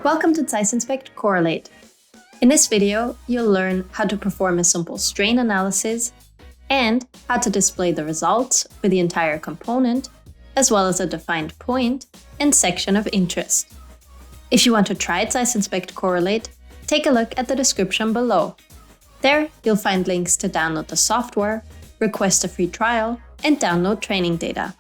Welcome to Zeiss Inspect Correlate. In this video, you'll learn how to perform a simple strain analysis and how to display the results for the entire component, as well as a defined point and section of interest. If you want to try Zeiss Inspect Correlate, take a look at the description below. There, you'll find links to download the software, request a free trial, and download training data.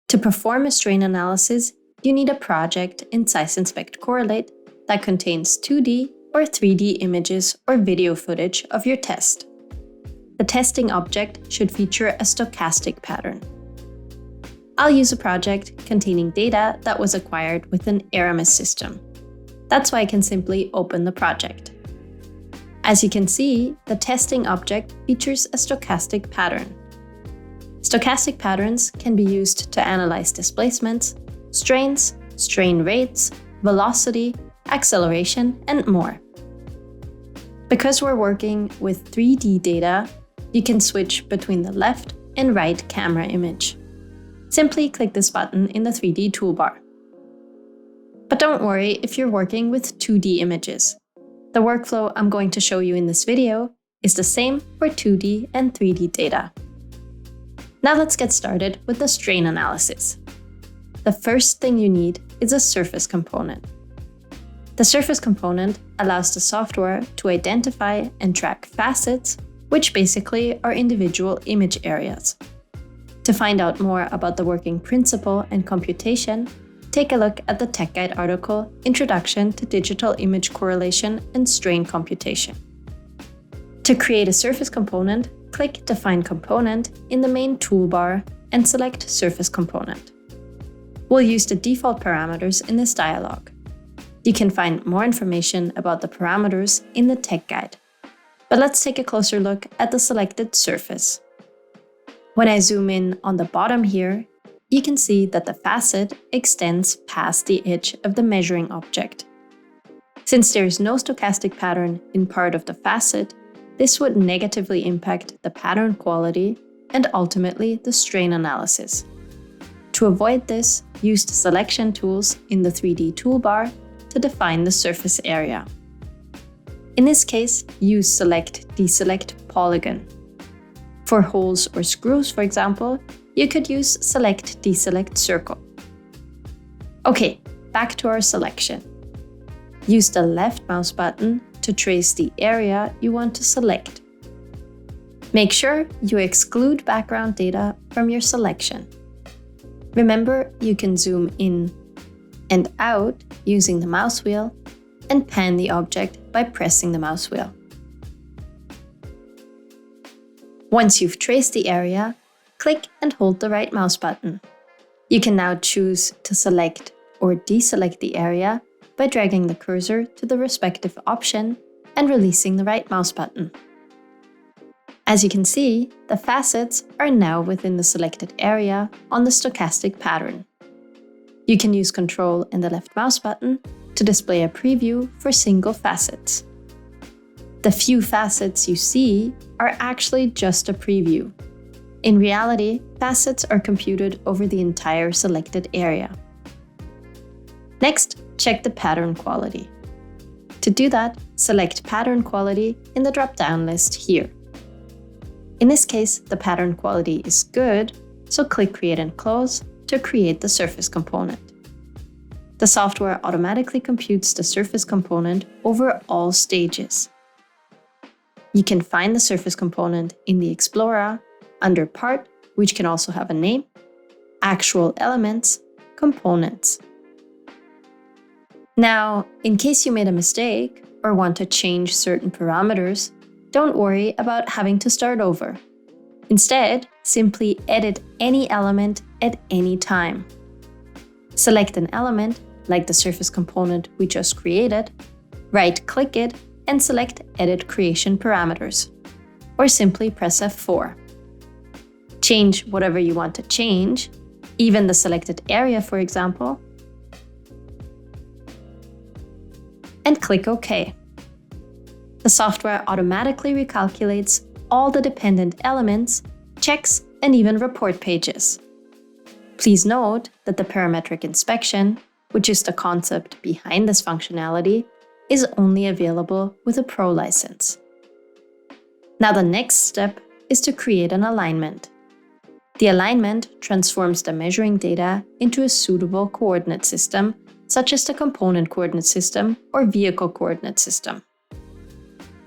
To perform a strain analysis, you need a project in Zeiss Inspect Correlate that contains 2D or 3D images or video footage of your test. The testing object should feature a stochastic pattern. I'll use a project containing data that was acquired with an Aramis system. That's why I can simply open the project. As you can see, the testing object features a stochastic pattern. Stochastic patterns can be used to analyze displacements, strains, strain rates, velocity, acceleration, and more. Because we're working with 3D data, you can switch between the left and right camera image. Simply click this button in the 3D toolbar. But don't worry if you're working with 2D images. The workflow I'm going to show you in this video is the same for 2D and 3D data. Now let's get started with the strain analysis. The first thing you need is a surface component. The surface component allows the software to identify and track facets, which basically are individual image areas. To find out more about the working principle and computation, take a look at the Tech Guide article, Introduction to Digital Image Correlation and Strain Computation. To create a surface component, click Define Component in the main toolbar and select Surface Component. We'll use the default parameters in this dialog. You can find more information about the parameters in the Tech Guide. But let's take a closer look at the selected surface. When I zoom in on the bottom here, you can see that the facet extends past the edge of the measuring object. Since there is no stochastic pattern in part of the facet, this would negatively impact the pattern quality and ultimately the strain analysis. To avoid this, use the selection tools in the 3D toolbar to define the surface area. In this case, use Select Deselect Polygon. For holes or screws, for example, you could use Select Deselect Circle. Okay, back to our selection. Use the left mouse button to trace the area you want to select. Make sure you exclude background data from your selection. Remember, you can zoom in and out using the mouse wheel and pan the object by pressing the mouse wheel. Once you've traced the area, click and hold the right mouse button. You can now choose to select or deselect the area by dragging the cursor to the respective option and releasing the right mouse button. As you can see, the facets are now within the selected area on the stochastic pattern. You can use Ctrl and the left mouse button to display a preview for single facets. The few facets you see are actually just a preview. In reality, facets are computed over the entire selected area. Next, check the pattern quality. To do that, select Pattern Quality in the drop-down list here. In this case, the pattern quality is good, so click Create and Close to create the surface component. The software automatically computes the surface component over all stages. You can find the surface component in the Explorer under Part, which can also have a name, Actual Elements, Components. Now, in case you made a mistake or want to change certain parameters, don't worry about having to start over. Instead, simply edit any element at any time. Select an element, like the surface component we just created, right-click it and select Edit Creation Parameters, or simply press F4. Change whatever you want to change, even the selected area, for example, and click OK. The software automatically recalculates all the dependent elements, checks, and even report pages. Please note that the parametric inspection, which is the concept behind this functionality, is only available with a Pro license. Now the next step is to create an alignment. The alignment transforms the measuring data into a suitable coordinate system, such as the component coordinate system or vehicle coordinate system.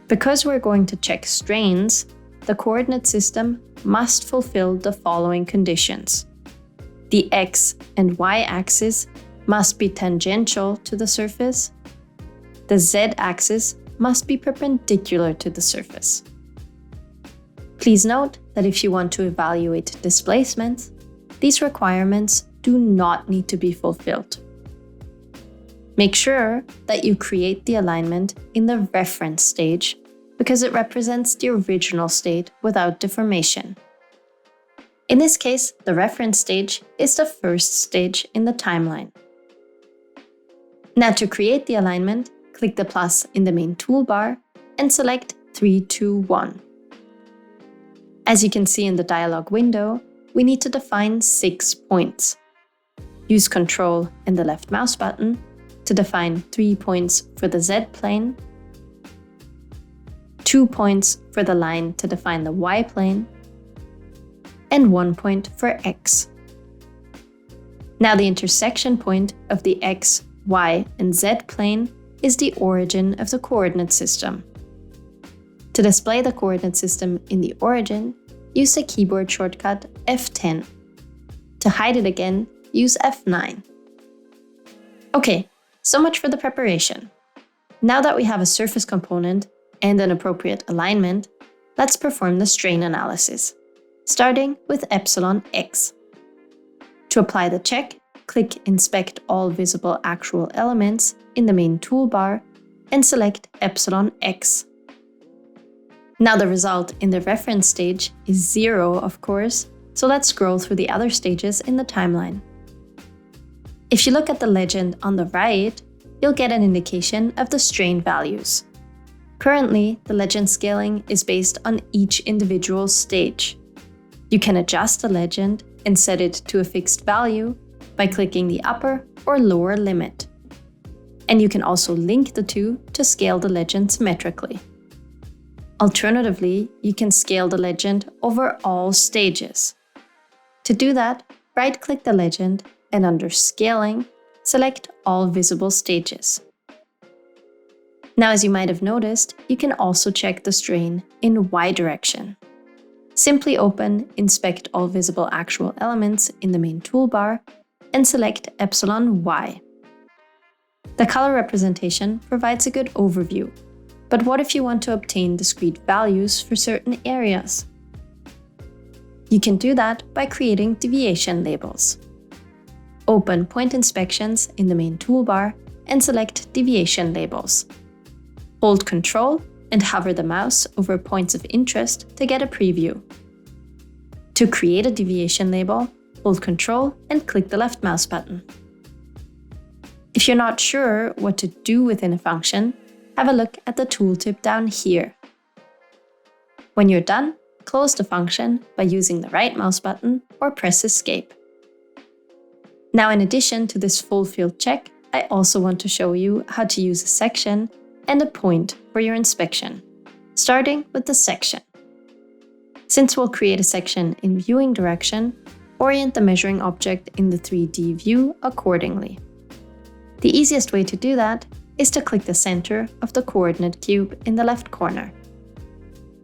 Because we're going to check strains, the coordinate system must fulfill the following conditions. The x and y axis must be tangential to the surface. The z-axis must be perpendicular to the surface. Please note that if you want to evaluate displacements, these requirements do not need to be fulfilled. Make sure that you create the alignment in the reference stage because it represents the original state without deformation. In this case, the reference stage is the first stage in the timeline. Now to create the alignment, click the plus in the main toolbar and select 3, 2, 1. As you can see in the dialog window, we need to define 6 points. Use Ctrl and the left mouse button to define 3 points for the Z plane, 2 points for the line to define the Y plane, and 1 point for X. Now the intersection point of the X, Y, and Z plane is the origin of the coordinate system. To display the coordinate system in the origin, use the keyboard shortcut F10. To hide it again, use F9. Okay, so much for the preparation. Now that we have a surface component and an appropriate alignment, let's perform the strain analysis, starting with epsilon x. To apply the check, click Inspect all visible actual elements in the main toolbar and select epsilon x. Now the result in the reference stage is 0, of course, so let's scroll through the other stages in the timeline. If you look at the legend on the right, you'll get an indication of the strain values. Currently, the legend scaling is based on each individual stage. You can adjust the legend and set it to a fixed value by clicking the upper or lower limit. And you can also link the two to scale the legend symmetrically. Alternatively, you can scale the legend over all stages. To do that, right-click the legend and under Scaling, select All Visible Stages. Now, as you might have noticed, you can also check the strain in Y direction. Simply open Inspect All Visible Actual Elements in the main toolbar and select epsilon Y. The color representation provides a good overview. But what if you want to obtain discrete values for certain areas? You can do that by creating deviation labels. Open Point Inspections in the main toolbar and select Deviation Labels. Hold Ctrl and hover the mouse over points of interest to get a preview. To create a deviation label, hold Ctrl and click the left mouse button. If you're not sure what to do within a function, have a look at the tooltip down here. When you're done, close the function by using the right mouse button or press Escape. Now, in addition to this full field check, I also want to show you how to use a section and a point for your inspection, starting with the section. Since we'll create a section in viewing direction, orient the measuring object in the 3D view accordingly. The easiest way to do that is to click the center of the coordinate cube in the left corner.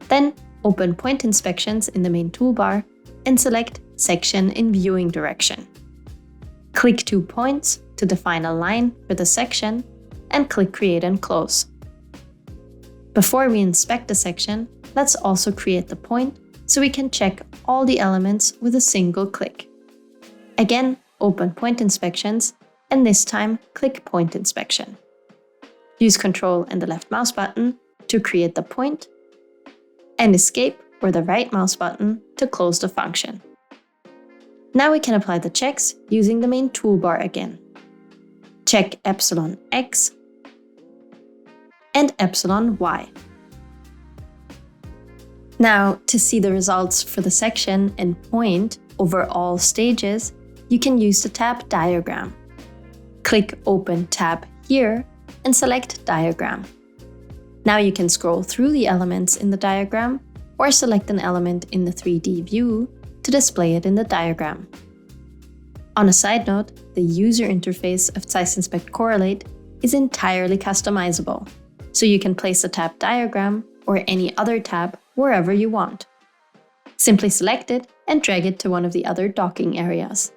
Then open Point Inspections in the main toolbar and select Section in Viewing Direction. Click 2 points to define a line for the section and click Create and Close. Before we inspect the section, let's also create the point so we can check all the elements with a single click. Again, open Point Inspections and this time click Point Inspection. Use Ctrl and the left mouse button to create the point, and Escape or the right mouse button to close the function. Now we can apply the checks using the main toolbar again. Check epsilon x and epsilon y. Now, to see the results for the section and point over all stages, you can use the tab Diagram. Click Open tab here and select Diagram. Now you can scroll through the elements in the diagram or select an element in the 3D view to display it in the diagram. On a side note, the user interface of Zeiss Inspect Correlate is entirely customizable, so you can place a tab diagram or any other tab wherever you want. Simply select it and drag it to one of the other docking areas.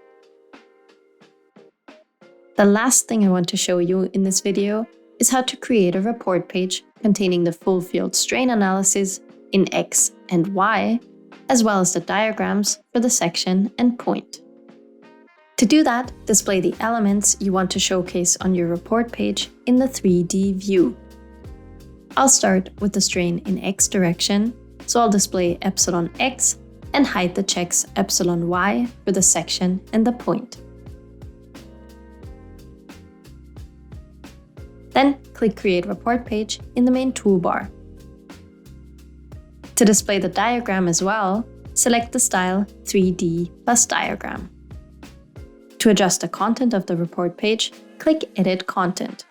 The last thing I want to show you in this video is how to create a report page containing the full field strain analysis in X and Y, as well as the diagrams for the section and point. To do that, display the elements you want to showcase on your report page in the 3D view. I'll start with the strain in X direction, so I'll display epsilon X and hide the checks epsilon Y for the section and the point. Then click Create Report Page in the main toolbar. To display the diagram as well, select the style 3D plus diagram. To adjust the content of the report page, click Edit Content.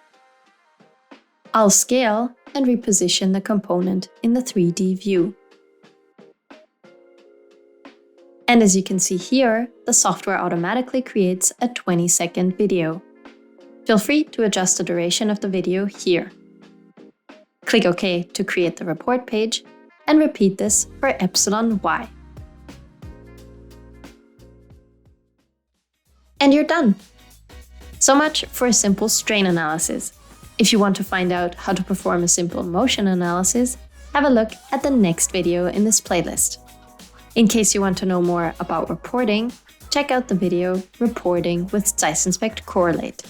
I'll scale and reposition the component in the 3D view. And as you can see here, the software automatically creates a 20-second video. Feel free to adjust the duration of the video here. Click OK to create the report page and repeat this for epsilon Y. And you're done! So much for a simple strain analysis. If you want to find out how to perform a simple motion analysis, have a look at the next video in this playlist. In case you want to know more about reporting, check out the video Reporting with Zeiss Inspect Correlate.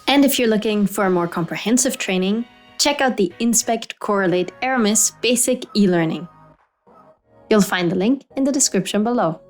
And if you're looking for a more comprehensive training, check out the Inspect Correlate Aramis Basic e-learning. You'll find the link in the description below.